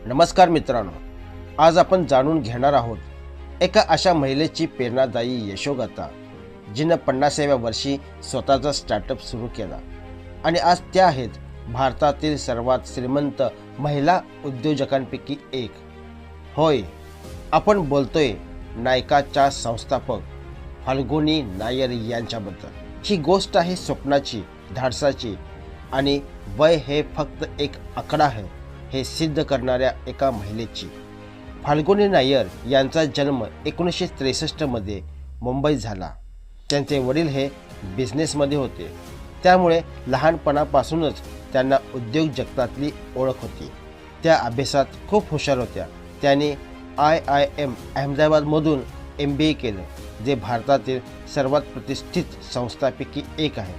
नमस्कार मित्रांनो, आज आपण जाणून घेणार आहोत एका अशा महिलेची प्रेरणादायी यशोगाथा जिनं 50व्या वर्षी स्वतःचा स्टार्टअप सुरू केला आणि आज त्या आहेत भारतातील सर्वात श्रीमंत महिला उद्योजकांपैकी एक. होय, आपण बोलतोय नायकाच्या संस्थापक फाल्गुनी नायर यांच्याबद्दल. ही गोष्ट आहे स्वप्नाची, धाडसाची आणि वय हे फक्त एक आकडा आहे हे सिद्ध करणाऱ्या एका महिलेची. फाल्गुनी नायर यांचा जन्म 1963मध्ये मुंबईत झाला. त्यांचे वडील हे बिझनेसमध्ये होते, त्यामुळे लहानपणापासूनच त्यांना उद्योग जगतातली ओळख होती. त्या अभ्यासात खूप हुशार होत्या. त्यांनी IIM अहमदाबादमधून MBA केलं, जे भारतातील सर्वात प्रतिष्ठित संस्थांपैकी एक आहे.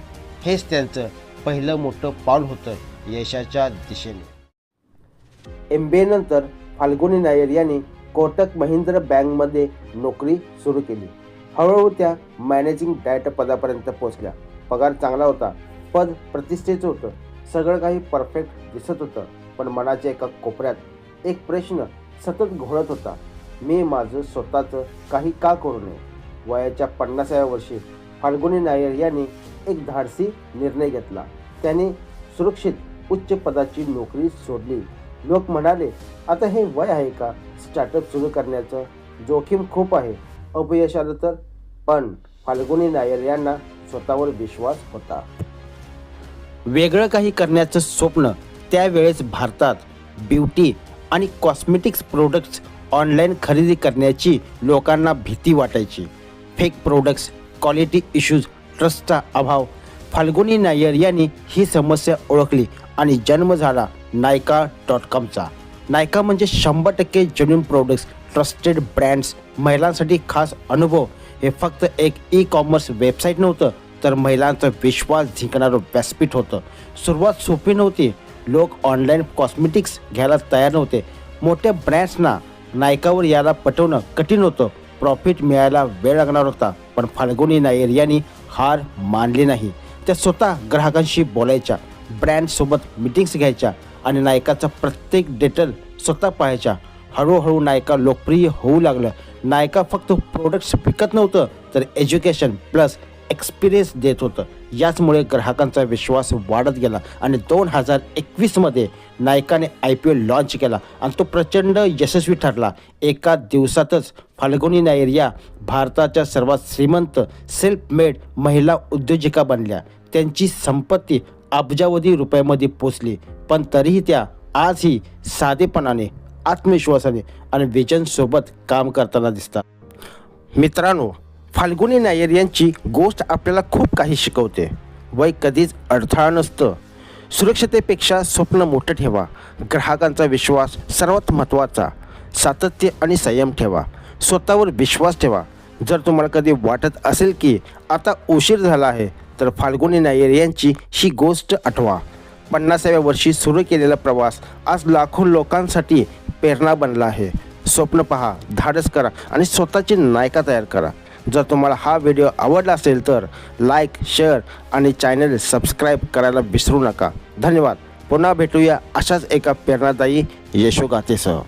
हेच त्यांचं पहिलं मोठं पाऊल होतं यशाच्या दिशेने. MBA नंतर फाल्गुनी नायर यांनी कोटक महिंद्रा बँकमध्ये नोकरी सुरू केली. हळूहळू त्या मॅनेजिंग डायरेक्टर पदापर्यंत पोहोचल्या. पगार चांगला होता, पद प्रतिष्ठेचं होतं, सगळं काही परफेक्ट दिसत होतं. पण मनाच्या एका कोपऱ्यात एक प्रश्न सतत घोळत होता, मी माझं स्वतःचं काही का करू नये. वयाच्या 50व्या वर्षी फाल्गुनी नायर यांनी एक धाडसी निर्णय घेतला. त्यांनी सुरक्षित उच्च पदाची नोकरी सोडली. लोक म्हणाले, आता हे वय आहे का स्टार्टअप सुरू करण्याचं, जोखीम खूप आहे, अपयश आलं तर. पण फाल्गुनी नायर यांना स्वतःवर विश्वास होता. वेगळं काही करण्याचं स्वप्न. त्यावेळेस भारतात ब्युटी आणि कॉस्मेटिक्स प्रोडक्ट्स ऑनलाईन खरेदी करण्याची लोकांना भीती वाटायची. फेक प्रोडक्ट्स, क्वालिटी इश्यूज, ट्रस्टचा अभाव. फाल्गुनी नायर यांनी ही समस्या ओळखली आणि जन्म झाला नायका.comचा. नायका म्हणजे 100% जेन्युइन प्रोडक्ट्स, ट्रस्टेड ब्रँड्स, महिलांसाठी खास अनुभव. हे फक्त एक ई-कॉमर्स वेबसाईट नव्हतं, तर महिलांचा विश्वास जिंकणारं व्यासपीठ होतं. सुरुवात सोपी नव्हती. लोक ऑनलाईन कॉस्मेटिक्स घ्यायला तयार नव्हते. मोठ्या ब्रँड्सना नायकावर यायला पटवणं कठीण होतं. प्रॉफिट मिळायला वेळ लागणार होता. पण फाल्गुनी नायर यांनी हार मानली नाही. त्या स्वतः ग्राहकांशी बोलायच्या, ब्रँडसोबत मीटिंग्स घ्यायच्या आणि नायकाचा प्रत्येक डिटेल स्वतः पाहायच्या. हळूहळू नायका लोकप्रिय होऊ लागलं. नायका फक्त प्रोडक्ट्स विकत नव्हतं, तर एज्युकेशन प्लस एक्सपिरियन्स देत होतं. याचमुळे ग्राहकांचा विश्वास वाढत गेला आणि 2021मध्ये नायकाने IPO लॉन्च केला आणि तो प्रचंड यशस्वी ठरला. एका दिवसातच फाल्गुनी नायर या भारताच्या सर्वात श्रीमंत सेल्फ मेड महिला उद्योजिका बनल्या. त्यांची संपत्ती अब्जावधी रुपयामध्ये पोचली. पण तरीही त्या आजही साधेपणाने, आत्मविश्वासाने आणि विजनसोबत काम करताना दिसतात. मित्रांनो, फाल्गुनी नायर यांची गोष्ट आपल्याला खूप काही शिकवते. वय कधीच अडथळा नसतं. सुरक्षतेपेक्षा स्वप्न मोठं ठेवा. ग्राहकांचा विश्वास सर्वात महत्त्वाचा. सातत्य आणि संयम ठेवा. स्वतःवर विश्वास ठेवा. जर तुम्हाला कधी वाटत असेल की आता उशीर झाला आहे, तर फाल्गुनी नायर यांची ही गोष्ट आठवा. 50व्या वर्षी सुरू केलेला प्रवास आज लाखो लोकांसाठी प्रेरणा बनला आहे. स्वप्न पहा, धाडस करा आणि स्वतःची नायका तयार करा. जर तुम्हाला हा व्हिडिओ आवडला असेल तर लाईक, शेअर आणि चॅनल सबस्क्राईब करायला विसरू नका. धन्यवाद. पुन्हा भेटूया अशाच एका प्रेरणादायी यशोगाथेसह.